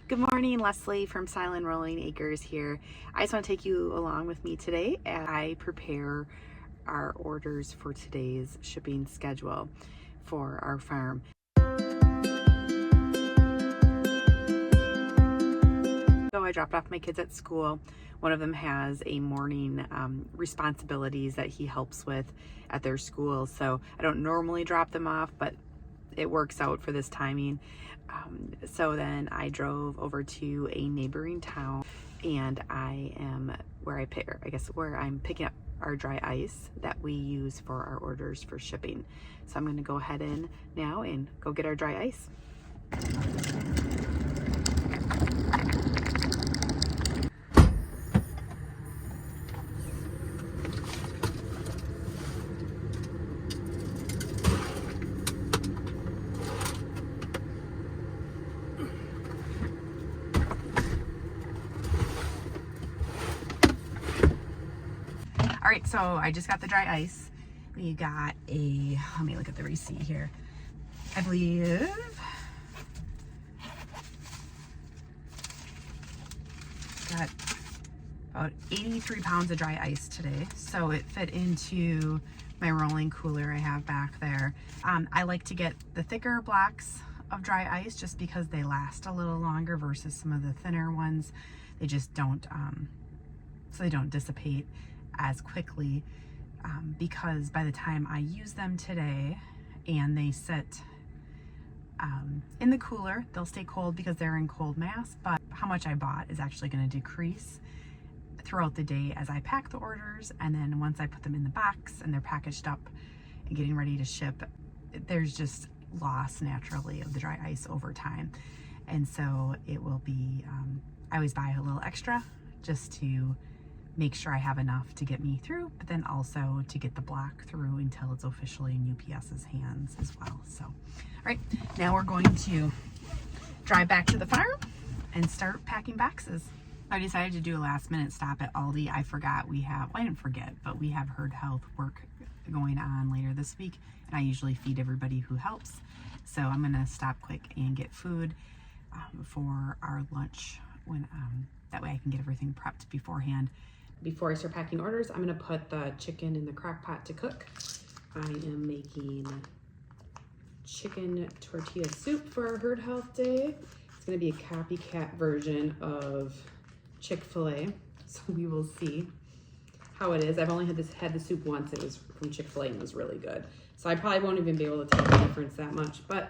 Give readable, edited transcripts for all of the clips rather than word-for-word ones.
Good morning, Leslie from Silent Rolling Acres here. I just want to take you along with me today as I prepare our orders for today's shipping schedule for our farm. So I dropped off my kids at school. One of them has a morning responsibilities that he helps with at their school. So I don't normally drop them off, but it works out for this timing. So then I drove over to a neighboring town, and I am where I'm picking up our dry ice that we use for our orders for shipping. So I'm going to go ahead in now and go get our dry ice. All right, so I just got the dry ice. We got let me look at the receipt here. I believe got about 83 pounds of dry ice today. So it fit into my rolling cooler I have back there. I like to get the thicker blocks of dry ice just because they last a little longer versus some of the thinner ones. They just don't, so they don't dissipate as quickly, because by the time I use them today and they sit in the cooler, they'll stay cold because they're in cold mass, but how much I bought is actually going to decrease throughout the day as I pack the orders. And then once I put them in the box and they're packaged up and getting ready to ship, there's just loss naturally of the dry ice over time. And so it will be, I always buy a little extra just to make sure I have enough to get me through, but then also to get the block through until it's officially in UPS's hands as well. So, all right, now we're going to drive back to the farm and start packing boxes. I decided to do a last minute stop at Aldi. I forgot I didn't forget, but we have herd health work going on later this week, and I usually feed everybody who helps. So I'm gonna stop quick and get food for our lunch that way I can get everything prepped beforehand. Before I start packing orders, I'm gonna put the chicken in the crock pot to cook. I am making chicken tortilla soup for our herd health day. It's gonna be a copycat version of Chick-fil-A, so we will see how it is. I've only had the soup once. It was from Chick-fil-A and it was really good. So I probably won't even be able to tell the difference that much, but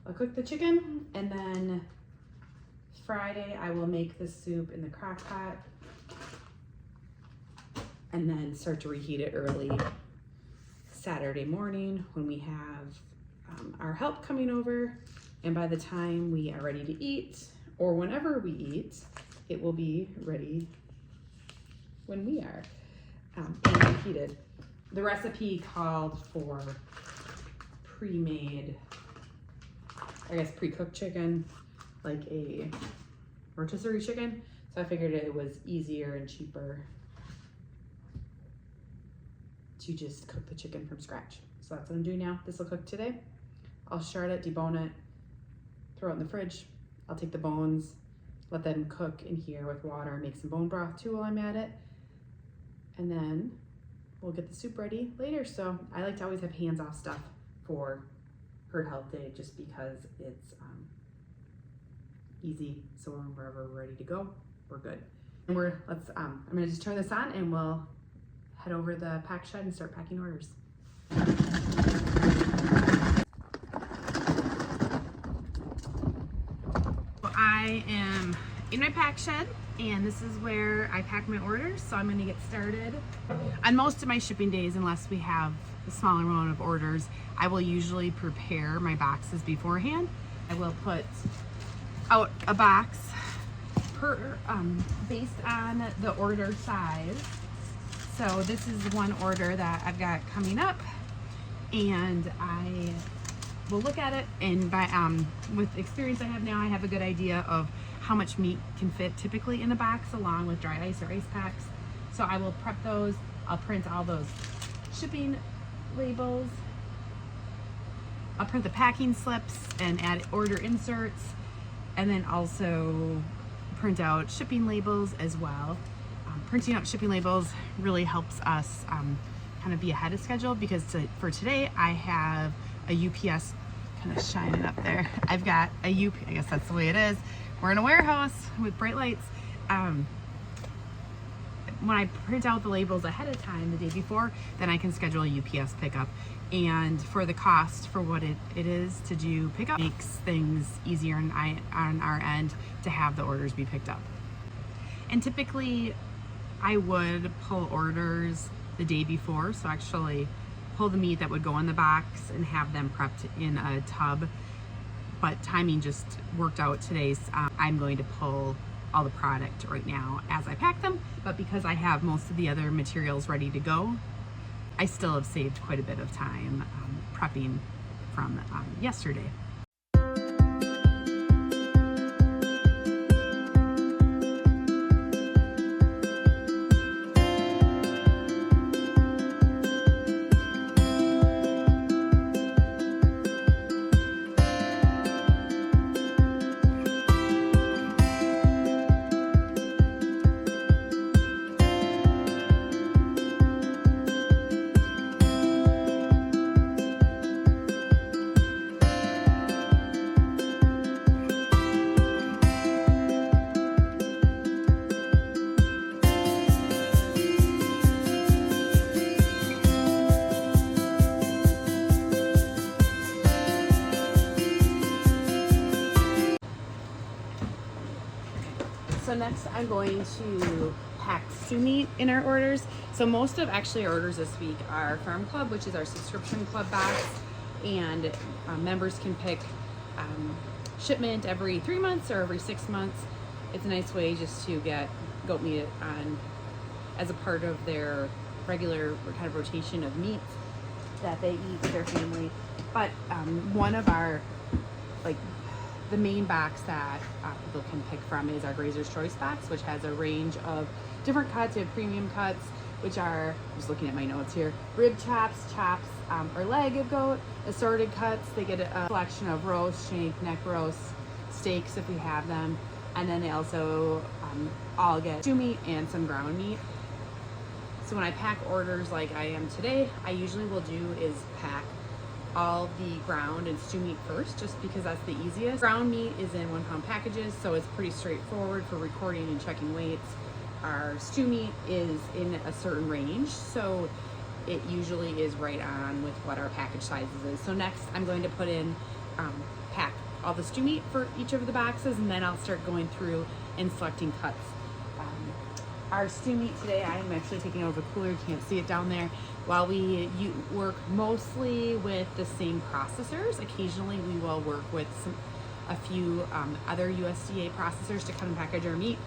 I'll cook the chicken, and then Friday I will make the soup in the crock pot and then start to reheat it early Saturday morning when we have our help coming over. And by the time we are ready to eat, or whenever we eat, it will be ready when we are and reheated. The recipe called for pre-made, pre-cooked chicken, like a rotisserie chicken. So I figured it was easier and cheaper to just cook the chicken from scratch. So that's what I'm doing now. This will cook today. I'll shard it, debone it, throw it in the fridge. I'll take the bones, let them cook in here with water, make some bone broth too while I'm at it. And then we'll get the soup ready later. So I like to always have hands-off stuff for herd health day just because it's easy. So wherever we're ready to go, we're good. And I'm gonna just turn this on and we'll head over the pack shed and start packing orders. I am in my pack shed, and this is where I pack my orders. So I'm going to get started. On most of my shipping days, unless we have a smaller amount of orders, I will usually prepare my beforehand. I will put out a box based on the order size. So this is one order that I've got coming up, and I will look at it, and with the experience I have now, I have a good idea of how much meat can fit typically in the box along with dry ice or ice packs. So I will prep those. I'll print all those shipping labels I'll print the packing slips and add order inserts, and then also print out shipping labels as well. Printing out shipping labels really helps us kind of be ahead of schedule, because for today I have a UPS kind of shining up there. I've got a I guess that's the way it is. We're in a warehouse with bright lights. When I print out the labels ahead of time the day before, then I can schedule a UPS pickup. And for the cost for what it is to do pickup, makes things easier on our end to have the orders be picked up. And typically I would pull orders the day before, so actually pull the meat that would go in the box and have them prepped in a tub, but timing just worked out today. So I'm going to pull all the product right now as I pack them, but because I have most of the other materials ready to go, I still have saved quite a bit of time prepping from yesterday. So next I'm going to pack stew meat in our orders. So most of actually our orders this week are Farm Club, which is our subscription club box, and members can pick shipment every 3 months or every 6 months. It's a nice way just to get goat meat on as a part of their regular kind of rotation of meats that they eat with their family. But one of our the main box that people can pick from is our Grazer's Choice box, which has a range of different cuts. We have premium cuts, which are, just looking at my notes here, rib chops, or leg of goat, assorted cuts. They get a selection of roast, shank, neck roast, steaks if we have them. And then they also all get stew meat and some ground meat. So when I pack orders like I am today, I usually will do is pack all the ground and stew meat first, just because that's the easiest. Ground meat is in 1 pound packages, so it's pretty straightforward for recording and checking weights. Our stew meat is in a certain range, so it usually is right on with what our package sizes is. So next I'm going to put in, pack all the stew meat for each of the boxes, and then I'll start going through and selecting cuts. Our stew meat today, I'm actually taking out of a cooler, you can't see it down there. While we work mostly with the same processors, occasionally we will work with a few other USDA processors to cut and package our meat.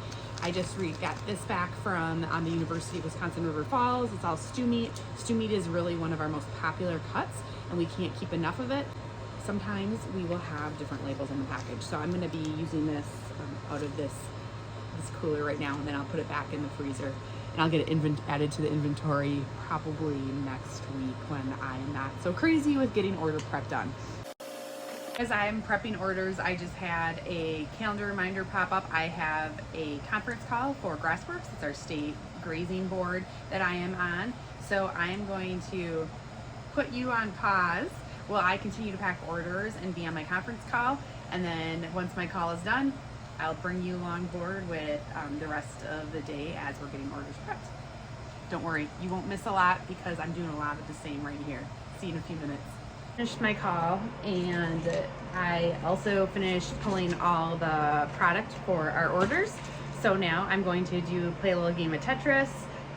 I just got this back from the University of Wisconsin River Falls. It's all stew meat. Stew meat is really one of our most popular cuts, and we can't keep enough of it. Sometimes we will have different labels on the package. So I'm gonna be using this out of this cooler right now, and then I'll put it back in the freezer, and I'll get it added to the inventory probably next week when I'm not so crazy with getting order prep done. As I'm prepping orders, I just had a calendar reminder pop up. I have a conference call for Grassworks. It's our state grazing board that I am on. So I'm going to put you on pause while I continue to pack orders and be on my conference call. And then once my call is done, I'll bring you along board with the rest of the day as we're getting orders prepped. Don't worry, you won't miss a lot because I'm doing a lot of the same right here. See you in a few minutes. Finished my call, and I also finished pulling all the product for our orders. So now I'm going to play a little game of Tetris.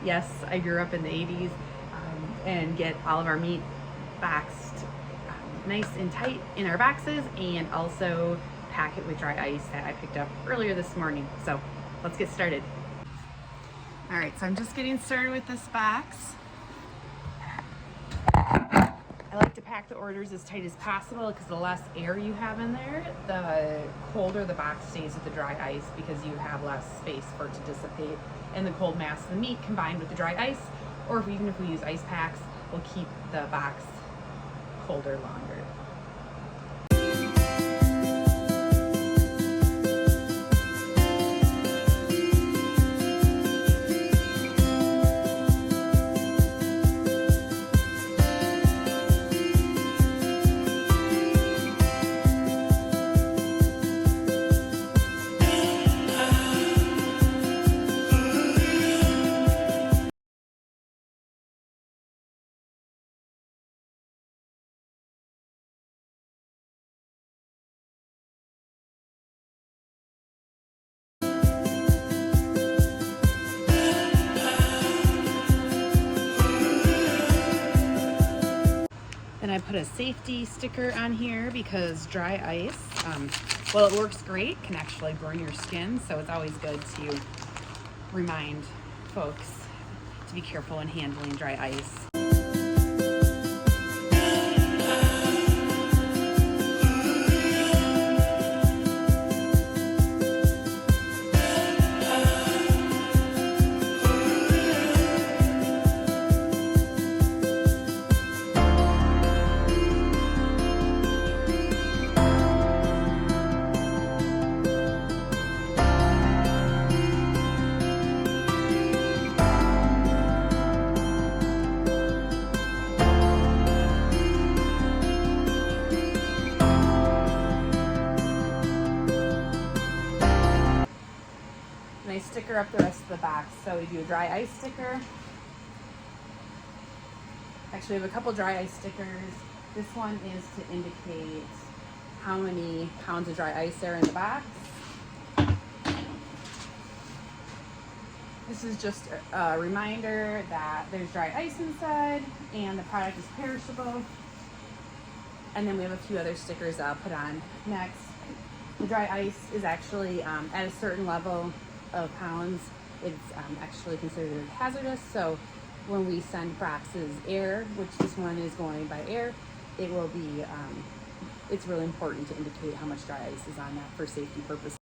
Yes, I grew up in the 80s, and get all of our meat boxed nice and tight in our boxes, and also pack it with dry ice that I picked up earlier this morning. So let's get started. All right, so I'm just getting started with this box. I like to pack the orders as tight as possible because the less air you have in there, the colder the box stays with the dry ice, because you have less space for it to dissipate. And the cold mass of the meat combined with the dry ice, or even if we use ice packs, will keep the box colder longer. put a safety sticker on here because dry ice, well, it works great, can actually burn your skin. So it's always good to remind folks to be careful when handling dry ice. And I sticker up the rest of the box. So we do a dry ice sticker. Actually, we have a couple dry ice stickers. This one is to indicate how many pounds of dry ice there are in the box. This is just a reminder that there's dry ice inside and the product is perishable. And then we have a few other stickers that I'll put on next. The dry ice is actually at a certain level of pounds, it's actually considered hazardous. So when we send boxes air, which this one is going by air, it will be, it's really important to indicate how much dry ice is on that for safety purposes.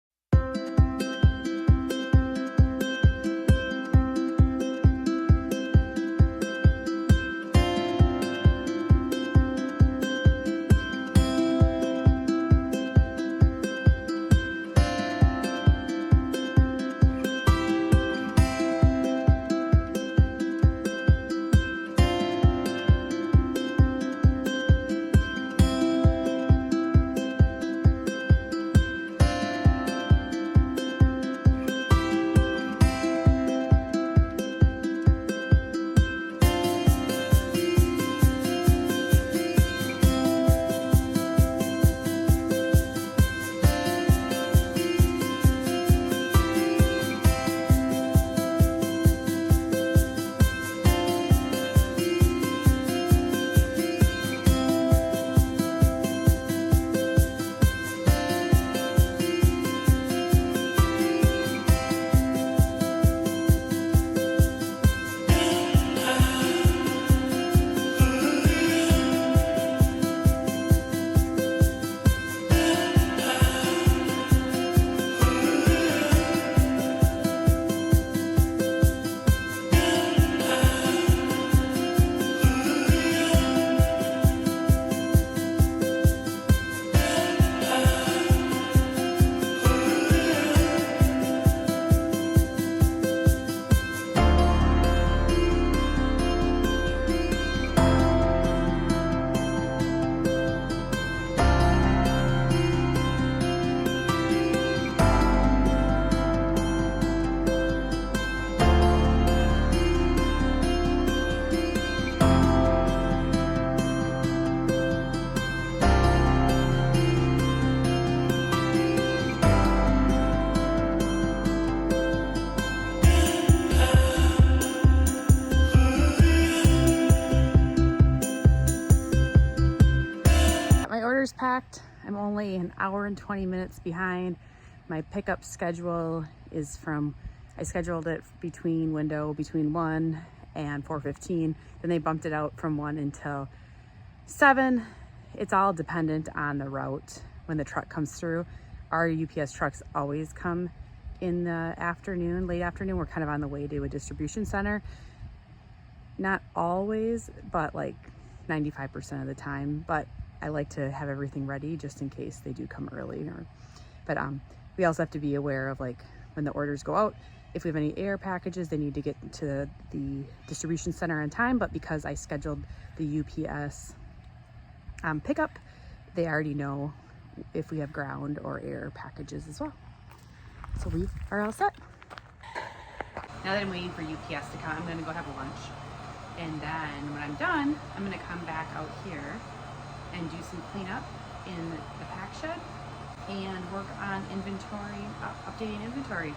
Packed. I'm only an hour and 20 minutes behind. My pickup schedule is I scheduled it between 1 and 4:15. Then they bumped it out from 1 until 7. It's all dependent on the route when the truck comes through. Our UPS trucks always come in the afternoon, late afternoon. We're kind of on the way to a distribution center. Not always, but like 95% of the time. But I like to have everything ready just in case they do come early. But we also have to be aware of like when the orders go out, if we have any air packages, they need to get to the distribution center on time. But because I scheduled the UPS pickup, they already know if we have ground or air packages as well. So we are all set. Now that I'm waiting for UPS to come, I'm gonna go have lunch. And then when I'm done, I'm gonna come back out here and do some cleanup in the pack shed and work on inventory, updating inventory.